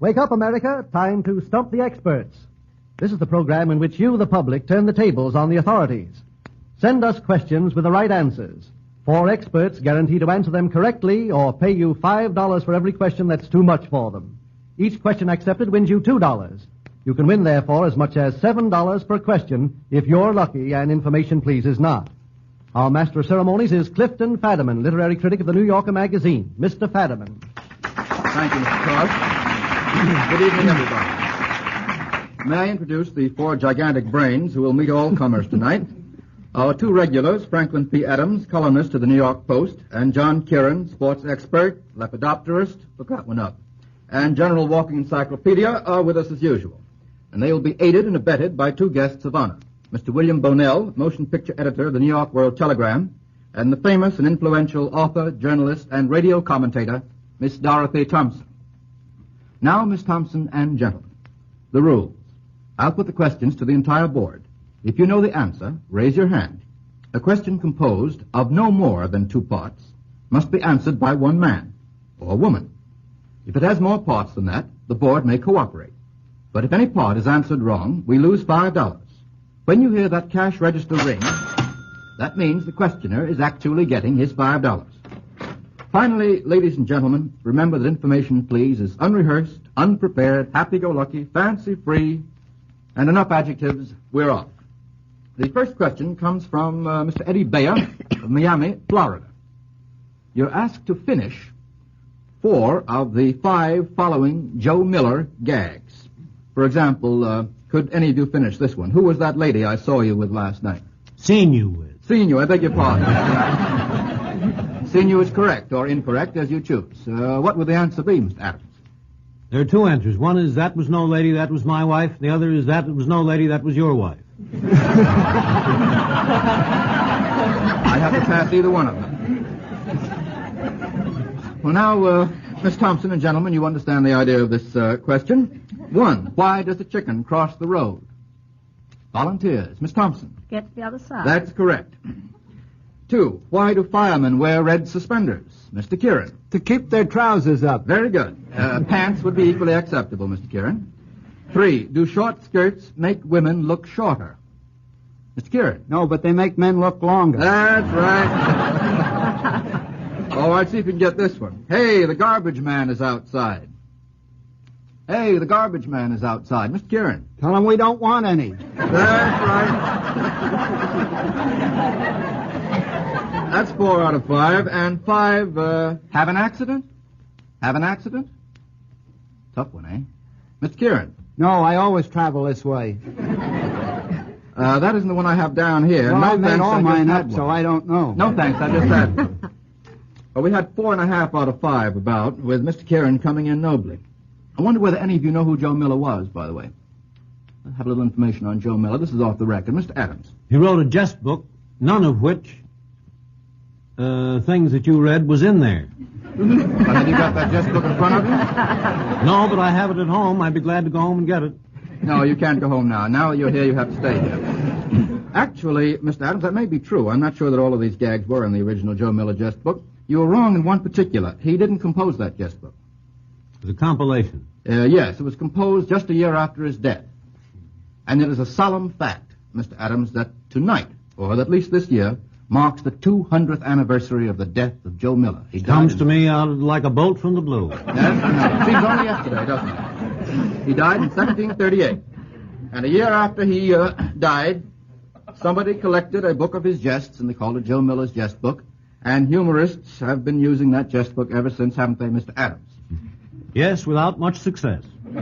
Wake up, America. Time to stump the experts. This is the program in which you, the public, turn the tables on the authorities. Send us questions with the right answers. 4 experts guarantee to answer them correctly or pay you $5 for every question that's too much for them. Each question accepted wins you $2. You can win, therefore, as much as $7 per question if you're lucky and information pleases not. Our master of ceremonies is Clifton Fadiman, literary critic of the New Yorker magazine. Mr. Fadiman. Thank you, Mr. Cross. Good evening, everybody. May I introduce the 4 gigantic brains who will meet all comers tonight? Our 2 regulars, Franklin P. Adams, columnist of the New York Post, and John Kieran, sports expert, lepidopterist, look that one up, and General Walking Encyclopedia are with us as usual. And they will be aided and abetted by 2 guests of honor. Mr. William Bonnell, motion picture editor of the New York World Telegram, and the famous and influential author, journalist, and radio commentator, Miss Dorothy Thompson. Now, Miss Thompson and gentlemen, the rules. I'll put the questions to the entire board. If you know the answer, raise your hand. A question composed of no more than 2 parts must be answered by 1 man or woman. If it has more parts than that, the board may cooperate. But if any part is answered wrong, we lose $5. When you hear that cash register ring, that means the questioner is actually getting his $5. Finally, ladies and gentlemen, remember that information, please, is unrehearsed, unprepared, happy-go-lucky, fancy-free, and enough adjectives, we're off. The first question comes from Mr. Eddie Bayer of Miami, Florida. You're asked to finish 4 of the 5 following Joe Miller gags. For example, could any of you finish this one? Who was that lady I saw you with last night? Seen you with. Seen you, I beg your pardon. Seen you is correct or incorrect, as you choose. What would the answer be, Mr. Adams? There are 2 answers. One is, that was no lady, that was my wife. The other is, that was no lady, that was your wife. I have to pass either one of them. Well, now, Miss Thompson and gentlemen, you understand the idea of this question. 1, why does a chicken cross the road? Volunteers. Miss Thompson. Get to the other side. That's correct. 2, why do firemen wear red suspenders? Mr. Kieran. To keep their trousers up. Very good. Pants would be equally acceptable, Mr. Kieran. 3, do short skirts make women look shorter? Mr. Kieran. No, but they make men look longer. That's right. All right, see if you can get this one. Hey, the garbage man is outside. Hey, the garbage man is outside. Mr. Kieran. Tell him we don't want any. That's right. That's 4 out of 5. And 5, have an accident? Have an accident? Tough one, eh? Mr. Kieran. No, I always travel this way. That isn't the one I have down here. Well, no, I made thanks, all mine up, so I don't know. No, thanks, I just had one. Well, we had 4.5 out of 5 about, with Mr. Kieran coming in nobly. I wonder whether any of you know who Joe Miller was, by the way. I have a little information on Joe Miller. This is off the record. Mr. Adams. He wrote a jest book, none of which things that you read was in there. Have you got that jest book in front of you? No, but I have it at home. I'd be glad to go home and get it. No, you can't go home now. Now that you're here, you have to stay here. Actually, Mr. Adams, that may be true. I'm not sure that all of these gags were in the original Joe Miller jest book. You were wrong in one particular. He didn't compose that jest book. It was a compilation. Yes, it was composed just a year after his death. And it is a solemn fact, Mr. Adams, that tonight, or at least this year, marks the 200th anniversary of the death of Joe Miller. He comes to me out like a bolt from the blue. Yes, it seems only yesterday, doesn't it? He died in 1738. And a year after he died, somebody collected a book of his jests, and they called it Joe Miller's Jest Book. And humorists have been using that jest book ever since, haven't they, Mr. Adams? Yes, without much success. 2.